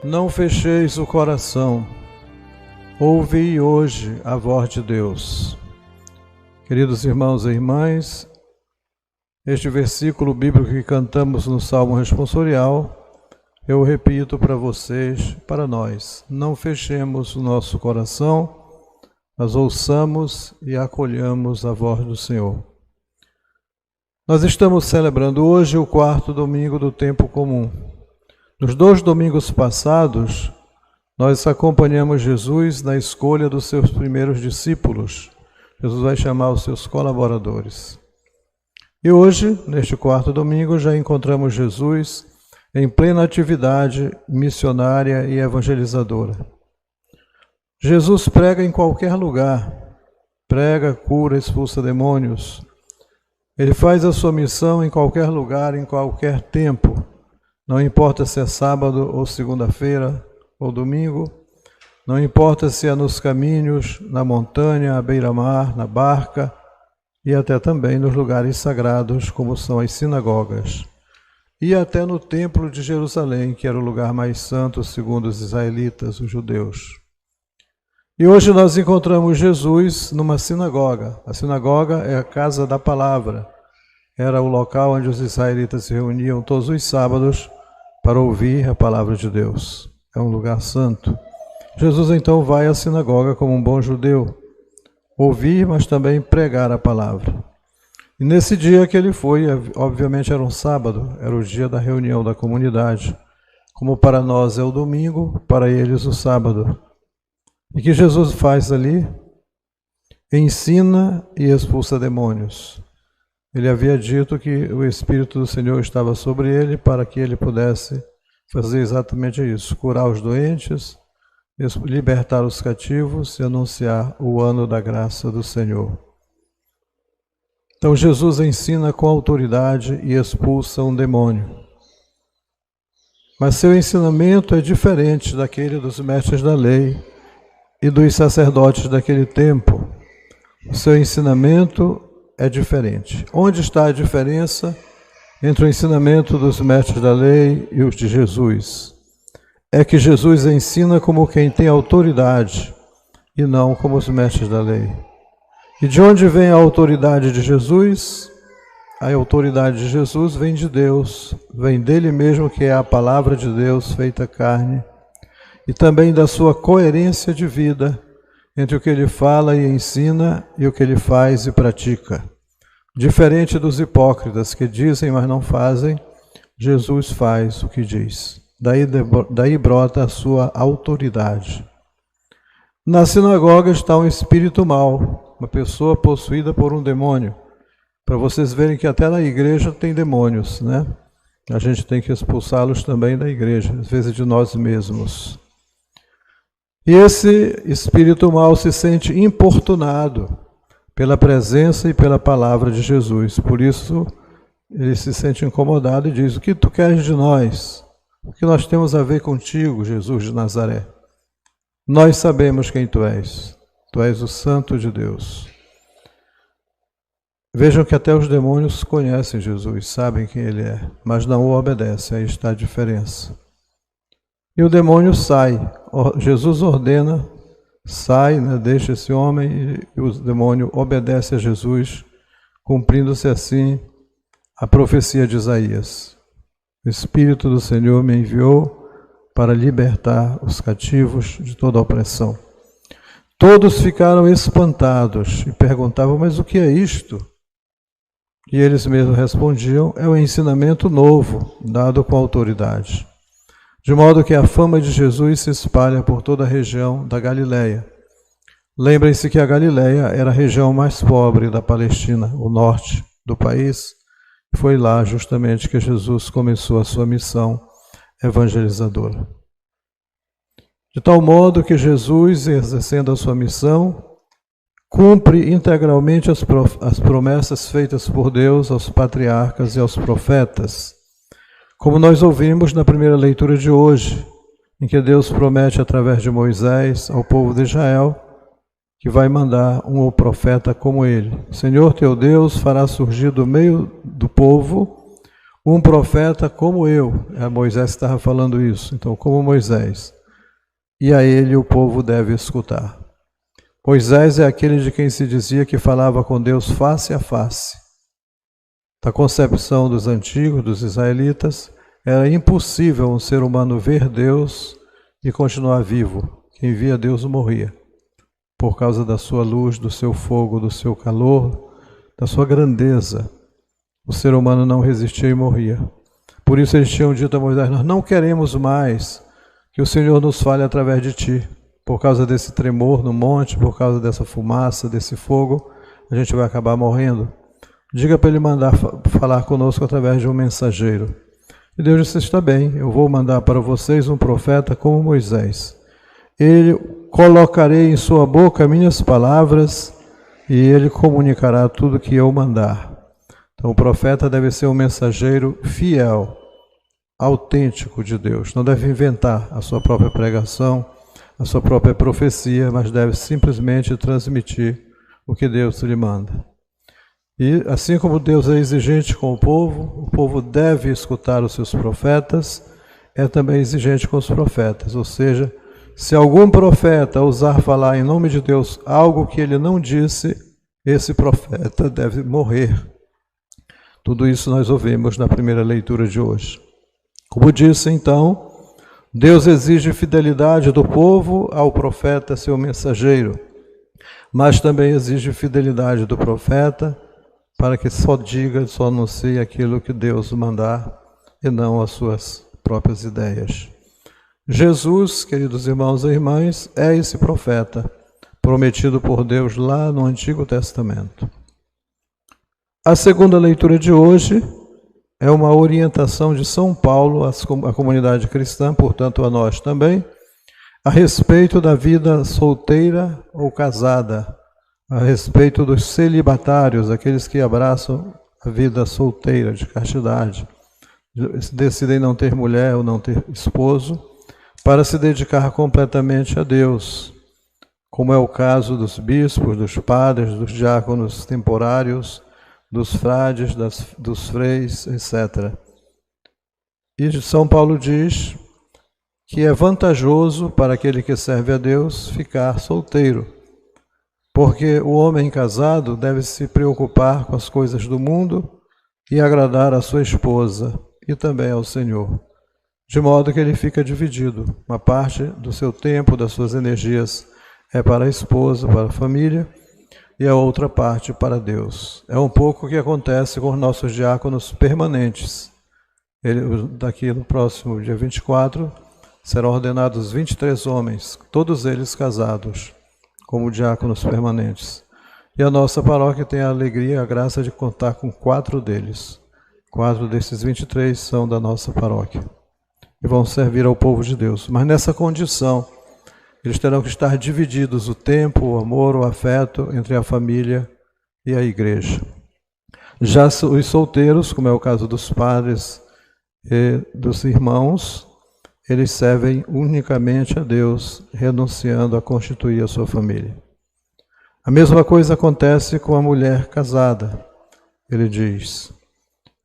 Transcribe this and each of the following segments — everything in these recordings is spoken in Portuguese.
Não fecheis o coração, ouvi hoje a voz de Deus. Queridos irmãos e irmãs, este versículo bíblico que cantamos no Salmo Responsorial, eu repito para vocês, para nós. Não fechemos o nosso coração, mas ouçamos e acolhamos a voz do Senhor. Nós estamos celebrando hoje o 4º domingo do tempo comum. Nos 2 domingos passados, nós acompanhamos Jesus na escolha dos seus primeiros discípulos. Jesus vai chamar os seus colaboradores. E hoje, neste 4º domingo, já encontramos Jesus em plena atividade missionária e evangelizadora. Jesus prega em qualquer lugar, prega, cura, expulsa demônios. Ele faz a sua missão em qualquer lugar, em qualquer tempo. Não importa se é sábado ou segunda-feira ou domingo, não importa se é nos caminhos, na montanha, à beira-mar, na barca e até também nos lugares sagrados, como são as sinagogas. E até no templo de Jerusalém, que era o lugar mais santo, segundo os israelitas, os judeus. E hoje nós encontramos Jesus numa sinagoga. A sinagoga é a casa da palavra. Era o local onde os israelitas se reuniam todos os sábados para ouvir a palavra de Deus. É um lugar santo. Jesus então vai à sinagoga como um bom judeu, ouvir, mas também pregar a palavra. E nesse dia que ele foi, obviamente era um sábado, era o dia da reunião da comunidade. Como para nós é o domingo, para eles o sábado. E que Jesus faz ali? Ensina e expulsa demônios. Ele havia dito que o Espírito do Senhor estava sobre ele para que ele pudesse fazer exatamente isso, curar os doentes, libertar os cativos e anunciar o ano da graça do Senhor. Então Jesus ensina com autoridade e expulsa um demônio. Mas seu ensinamento é diferente daquele dos mestres da lei e dos sacerdotes daquele tempo. O seu ensinamento é diferente. Onde está a diferença entre o ensinamento dos mestres da lei e os de Jesus? É que Jesus ensina como quem tem autoridade e não como os mestres da lei. E de onde vem a autoridade de Jesus? A autoridade de Jesus vem de Deus, vem dele mesmo, que é a palavra de Deus feita carne, e também da sua coerência de vida entre o que ele fala e ensina e o que ele faz e pratica. Diferente dos hipócritas que dizem, mas não fazem, Jesus faz o que diz. Daí brota a sua autoridade. Na sinagoga está um espírito mau, uma pessoa possuída por um demônio. Para vocês verem que até na igreja tem demônios, né? A gente tem que expulsá-los também da igreja, às vezes de nós mesmos. E esse espírito mau se sente importunado pela presença e pela palavra de Jesus. Por isso, ele se sente incomodado e diz: o que tu queres de nós? O que nós temos a ver contigo, Jesus de Nazaré? Nós sabemos quem tu és. Tu és o Santo de Deus. Vejam que até os demônios conhecem Jesus, sabem quem ele é, mas não o obedecem. Aí está a diferença. E o demônio sai. Jesus ordena, sai, né, deixa esse homem, e o demônio obedece a Jesus, cumprindo-se assim a profecia de Isaías. O Espírito do Senhor me enviou para libertar os cativos de toda opressão. Todos ficaram espantados e perguntavam: mas o que é isto? E eles mesmos respondiam: é um ensinamento novo, dado com autoridade. De modo que a fama de Jesus se espalha por toda a região da Galileia. Lembrem-se que a Galileia era a região mais pobre da Palestina, o norte do país. Foi lá justamente que Jesus começou a sua missão evangelizadora. De tal modo que Jesus, exercendo a sua missão, cumpre integralmente as promessas feitas por Deus aos patriarcas e aos profetas. Como nós ouvimos na primeira leitura de hoje, em que Deus promete através de Moisés ao povo de Israel que vai mandar um profeta como ele. O Senhor teu Deus fará surgir do meio do povo um profeta como eu. Moisés estava falando isso, então como Moisés. E a ele o povo deve escutar. Moisés é aquele de quem se dizia que falava com Deus face a face. Da concepção dos antigos, dos israelitas, era impossível um ser humano ver Deus e continuar vivo. Quem via Deus morria, por causa da sua luz, do seu fogo, do seu calor, da sua grandeza. O ser humano não resistia e morria. Por isso eles tinham dito a Moisés: nós não queremos mais que o Senhor nos fale através de ti. Por causa desse tremor no monte, por causa dessa fumaça, desse fogo, a gente vai acabar morrendo. Diga para ele mandar falar conosco através de um mensageiro. E Deus disse: está bem, eu vou mandar para vocês um profeta como Moisés. Colocarei em sua boca minhas palavras e ele comunicará tudo que eu mandar. Então o profeta deve ser um mensageiro fiel, autêntico de Deus. Não deve inventar a sua própria pregação, a sua própria profecia, mas deve simplesmente transmitir o que Deus lhe manda. E assim como Deus é exigente com o povo deve escutar os seus profetas, é também exigente com os profetas. Ou seja, se algum profeta ousar falar em nome de Deus algo que ele não disse, esse profeta deve morrer. Tudo isso nós ouvimos na primeira leitura de hoje. Como disse então, Deus exige fidelidade do povo ao profeta, seu mensageiro, mas também exige fidelidade do profeta para que só diga, só anuncie aquilo que Deus mandar e não as suas próprias ideias. Jesus, queridos irmãos e irmãs, é esse profeta prometido por Deus lá no Antigo Testamento. A segunda leitura de hoje é uma orientação de São Paulo à comunidade cristã, portanto a nós também, a respeito da vida solteira ou casada, a respeito dos celibatários, aqueles que abraçam a vida solteira, de castidade, decidem não ter mulher ou não ter esposo, para se dedicar completamente a Deus, como é o caso dos bispos, dos padres, dos diáconos temporários, dos frades, dos freis, etc. E São Paulo diz que é vantajoso para aquele que serve a Deus ficar solteiro, porque o homem casado deve se preocupar com as coisas do mundo e agradar a sua esposa e também ao Senhor, de modo que ele fica dividido. Uma parte do seu tempo, das suas energias, é para a esposa, para a família, e a outra parte para Deus. É um pouco o que acontece com os nossos diáconos permanentes. Daqui no próximo dia 24, serão ordenados 23 homens, todos eles casados, como diáconos permanentes. E a nossa paróquia tem a alegria e a graça de contar com 4 deles. 4 desses 23 são da nossa paróquia e vão servir ao povo de Deus. Mas nessa condição, eles terão que estar divididos o tempo, o amor, o afeto entre a família e a igreja. Já os solteiros, como é o caso dos padres e dos irmãos, eles servem unicamente a Deus, renunciando a constituir a sua família. A mesma coisa acontece com a mulher casada. Ele diz: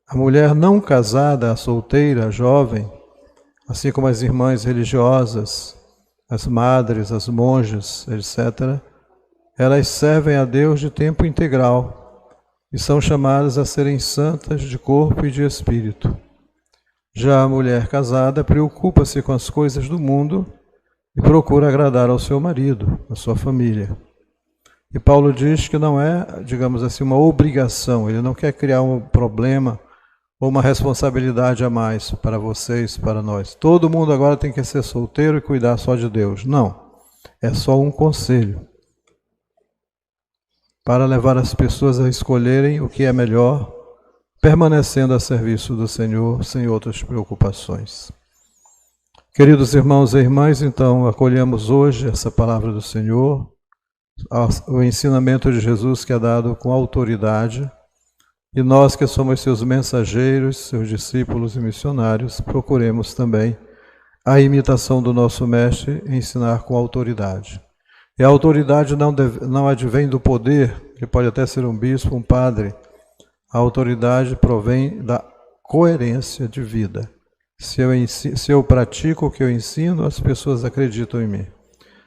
a mulher não casada, a solteira, a jovem, assim como as irmãs religiosas, as madres, as monjas, etc., elas servem a Deus de tempo integral e são chamadas a serem santas de corpo e de espírito. Já a mulher casada preocupa-se com as coisas do mundo e procura agradar ao seu marido, à sua família. E Paulo diz que não é, digamos assim, uma obrigação, ele não quer criar um problema ou uma responsabilidade a mais para vocês, para nós. Todo mundo agora tem que ser solteiro e cuidar só de Deus. Não, é só um conselho para levar as pessoas a escolherem o que é melhor, permanecendo a serviço do Senhor, sem outras preocupações. Queridos irmãos e irmãs, então acolhemos hoje essa palavra do Senhor, o ensinamento de Jesus que é dado com autoridade, e nós que somos seus mensageiros, seus discípulos e missionários, procuremos também a imitação do nosso Mestre e ensinar com autoridade. E a autoridade não advém do poder, que pode até ser um bispo, um padre. A autoridade provém da coerência de vida. Se eu pratico o que eu ensino, as pessoas acreditam em mim.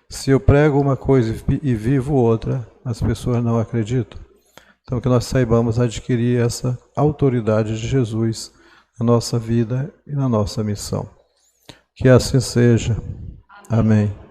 Se eu prego uma coisa e vivo outra, as pessoas não acreditam. Então, que nós saibamos adquirir essa autoridade de Jesus na nossa vida e na nossa missão. Que assim seja. Amém.